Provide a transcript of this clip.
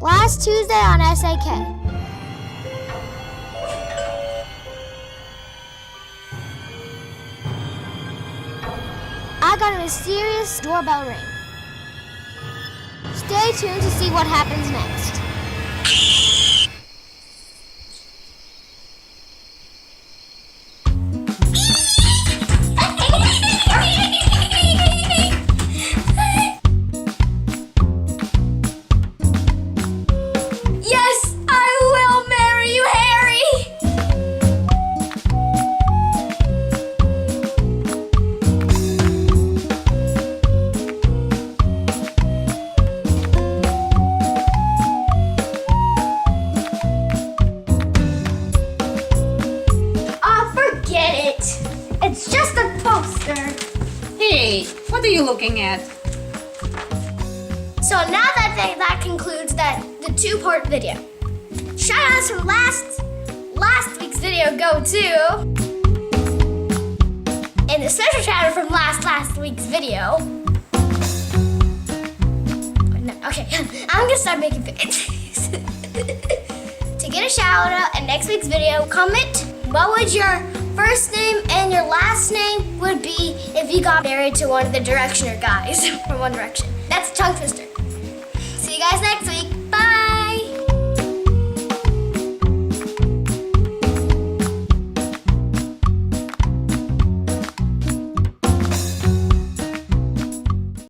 Last Tuesday on SAK. I got a mysterious doorbell ring. Stay tuned to see what happens next. Yes, I will marry you, Harry! Ah, forget it. It's just a poster. Hey, what are you looking at? So now that concludes the two-part video. Shoutouts from last week's video go to, and the special shout out from last week's video. No, okay, I'm gonna start making videos. To get a shout out in next week's video, comment what would your first name and your last name would be if you got married to one of the Directioner guys from One Direction. That's a tongue twister. See you guys next week.